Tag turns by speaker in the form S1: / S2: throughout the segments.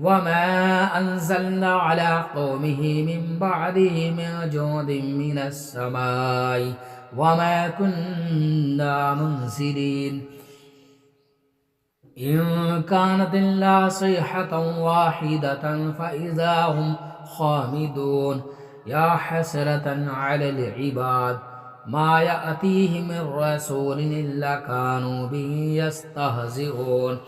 S1: وما أنزلنا على قومه من بعده من جند من السماء وما كنا منزلين إن كانت إلا صيحة واحدة فإذا هم خامدون يا حسرة على العباد ما يأتيهم من رسول إلا كانوا به يستهزئون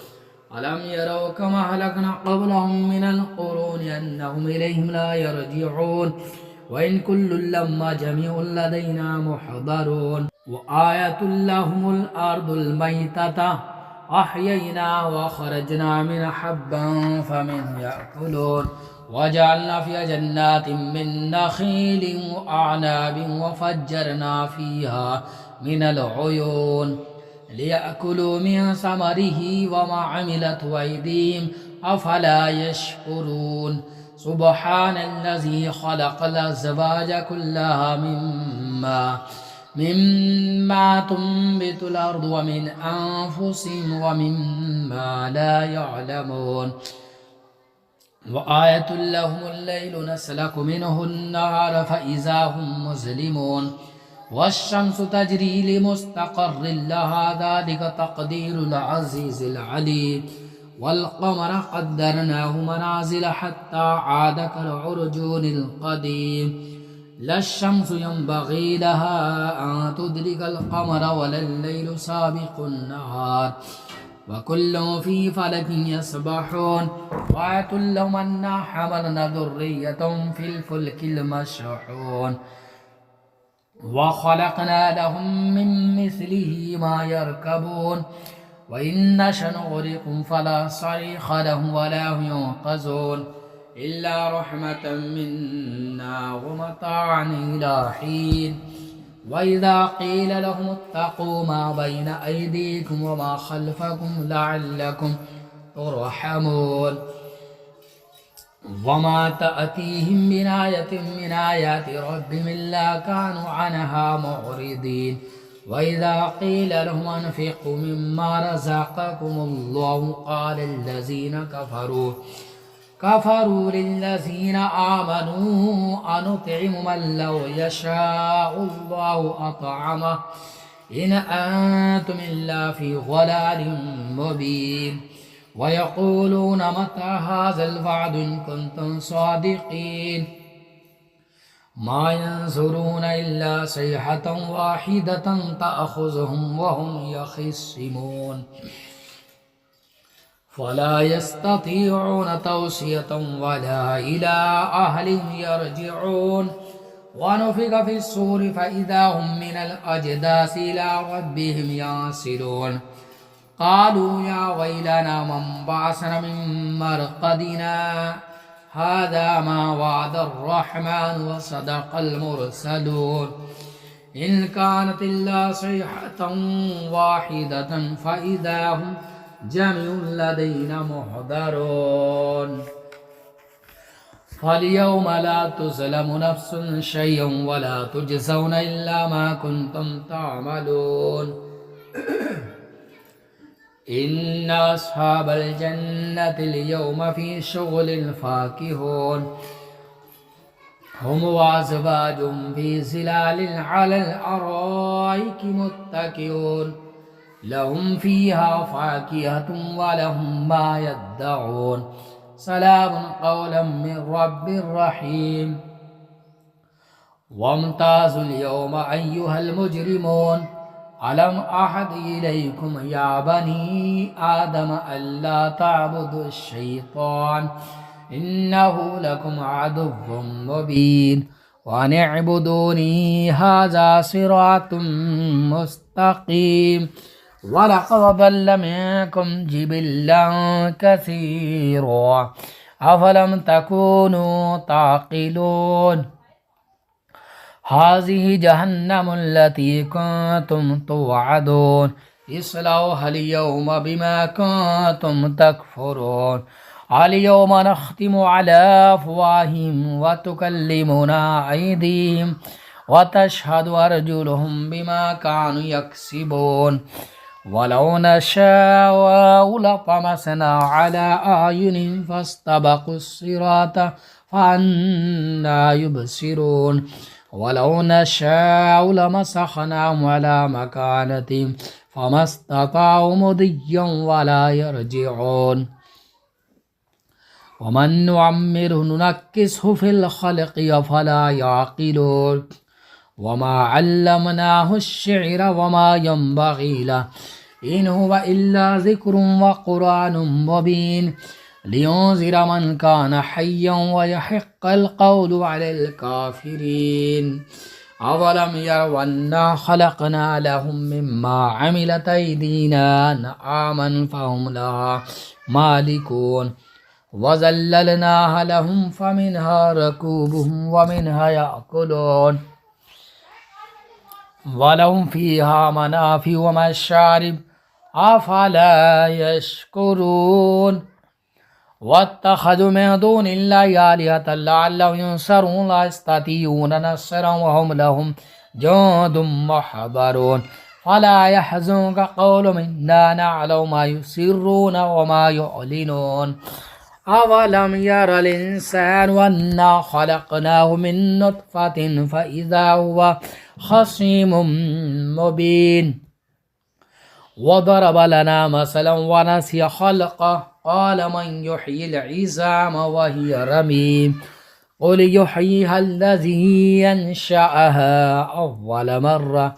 S1: ألم يروا كما أهلكنا قبلهم من القرون أنهم إليهم لا يرجعون وإن كل لما جميع لدينا محضرون وآية لهم الأرض الميتة أحيينا وخرجنا من حبا فمن يأكلون وجعلنا فيها جنات من نخيل وأعناب وفجرنا فيها من العيون ليأكلوا من ثمره وما عملت أيديهم أفلا يشكرون سبحان الذي خلق الأزواج كلها مما تنبت الأرض ومن أنفسهم ومما لا يعلمون وآية لهم الليل نسلك منه النهار فإذا هم مظلمون والشمس تجري لمستقر لها ذلك تقدير العزيز العليم والقمر قدرناه منازل حتى عاد كالعرجون القديم لا الشمس ينبغي لها أن تدرك القمر ولا الليل سابق النهار وكل في فلك يسبحون وآية لهم أنا حملنا ذرية في الفلك المشحون وخلقنا لهم من مثله ما يركبون وإن نشأ نغرقهم فلا صريخ لهم ولا هم ينقذون إلا رحمة منا ومتاعا إلى حين وإذا قيل لهم اتقوا ما بين أيديكم وما خلفكم لعلكم ترحمون وما تأتيهم من آية من آيات ربهم إلا كانوا عنها معرضين وإذا قيل لهم أنفقوا مما رزقكم الله قال الذين كفروا للذين آمنوا أنطعم من لو يشاء الله أطعمه إن أنتم إلا في ضلال مبين ويقولون متى هذا الوعد إن كنتم صادقين ما ينظرون إلا صيحة واحدة تأخذهم وهم يخصمون فلا يستطيعون توصية ولا إلى أهلهم يرجعون ونفخ في الصور فإذا هم من الأجداث إلى ربهم ينسلون قالوا يا ويلنا من بعثنا من مرقدنا هذا ما وعد الرحمن وصدق المرسلون إن كانت إلا صيحة واحدة فإذا هم جميع لدينا محضرون فاليوم لا تظلم نفس شيئا ولا تجزون إلا ما كنتم تعملون إن أصحاب الجنة اليوم في شغل فاكهون هم وأزواجهم في ظلال على الأرائك متكئون لهم فيها فاكهة ولهم ما يدعون سلام قولا من رب رحيم وامتازوا اليوم أيها المجرمون ألم أعهد إليكم يا بني آدم ألا تعبدوا الشيطان إنه لكم عدو مبين وأن اعبدوني هذا صراط مستقيم ولقد ضل منكم جبلا كثيرا أفلم تكونوا تعقلون هذه جهنم التي كنتم توعدون اصلوها اليوم بما كنتم تكفرون اليوم نختم على أفواههم وتكلمنا أيديهم وتشهد أرجلهم بما كانوا يكسبون ولو نشاء لطمسنا على أعينهم فاستبقوا الصراط فأنى يبصرون ولو نشاء لمسخناهم على مكانتهم فما استطاعوا مضيا ولا يرجعون ومن نعمره ننكسه في الخلق أفلا يعقلون وما علمناه الشعر وما ينبغي له إن هو إلا ذكر وقرآن مبين لينذر من كان حيا ويحق القول على الكافرين أولم يروا أنا خلقنا لهم مما عملت أيدينا أنعاما فهم لها مالكون وذللناها لهم فمنها ركوبهم ومنها يأكلون ولهم فيها منافع ومشارب أفلا يشكرون واتخذوا من دون الله آلهة لعلهم ينصرون لا يستطيعون نصرا وهم لهم جند محضرون فلا يحزنك قولهم إنا نعلم ما يسرون وما يعلنون أولم ير الإنسان أنا خلقناه من نطفة فإذا هو خصيم مبين وضرب لنا مثلا ونسي خلقه قال من يحيي العظام وهي رميم قل يحييها الذي ينشأها أول مرة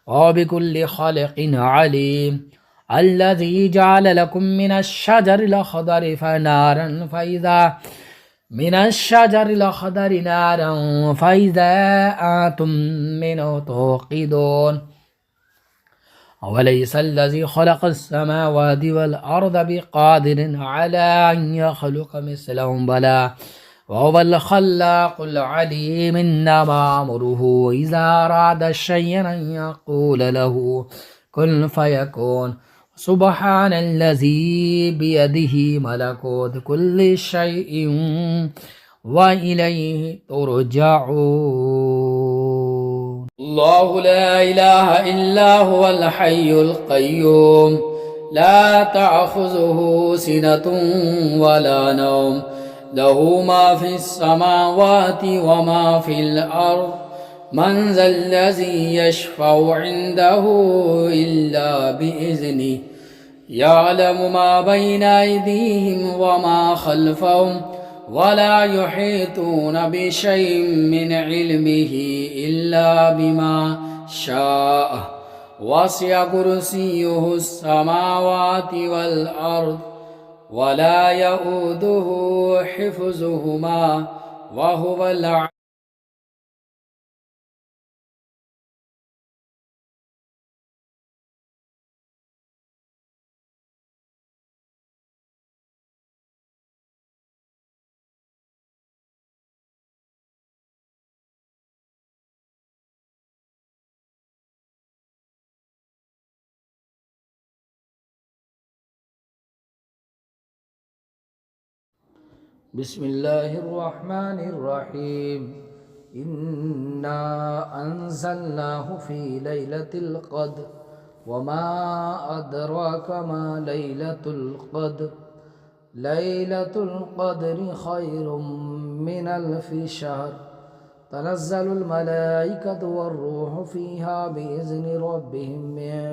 S1: وبكل خلق عليم الذي جعل لكم من الشجر الأخضر فنارا فإذا من الشجر الأخضر نارا فإذا أنتم منه توقدون أوليس الذي خلق السماوات والأرض بقادر على أن يخلق مثلهم بلى وهو الخلاق العليم إنما أمره إذا أراد شيئا أن يقول له كن فيكون سبحان الذي بيده ملكوت كل شيء وإليه ترجعون الله لا إله إلا هو الحي القيوم لا تأخذه سنة ولا نوم له ما في السماوات وما في الأرض من ذا الذي يشفع عنده إلا بإذنه يعلم ما بين أيديهم وما خلفهم ولا يحيطون بشيء من علمه إلا بما شاء وسع كرسيه السماوات والأرض ولا يؤوده حفظهما وهو العلي بسم الله الرحمن الرحيم إنا أنزلناه في ليلة القدر وما أدراك ما ليلة القدر ليلة القدر خير من ألف شهر تنزل الملائكة والروح فيها بإذن ربهم من